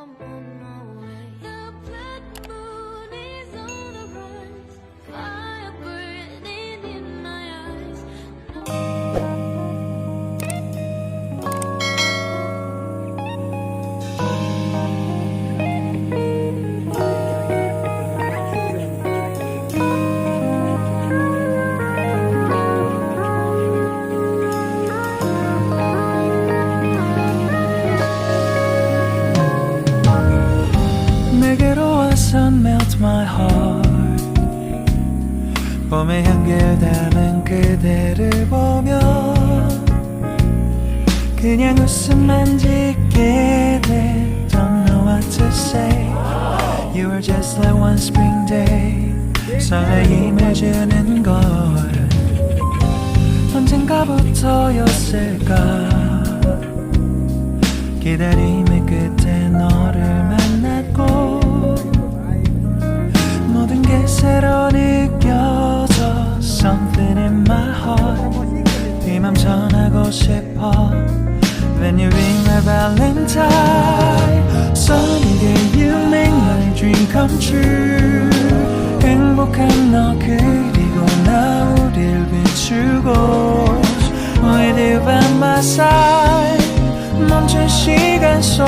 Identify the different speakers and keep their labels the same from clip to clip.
Speaker 1: I'm on my way. The blood moon is on the rise, fire burning in my eyes.
Speaker 2: 내게로 와서 melt my heart. 봄의 향기를 담은 그대를 보며 그냥 웃음만 짓게 돼. Don't know what to say. You were just like one spring day. 설레임을 주는 걸 언젠가부터였을까. 기다림의 끝에 너를 만났고 모든 게 새로 느껴져. Something in my heart. 네 맘 전하고 싶어. When you ring my valentine. Sunny day you make my dream come true. 행복한 너 그리고 나 우릴 비추고 With you by my side. 멈춘 시간 속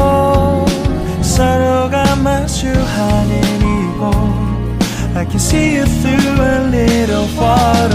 Speaker 2: 서로가 마주하는 이곳 I can see you through a little water.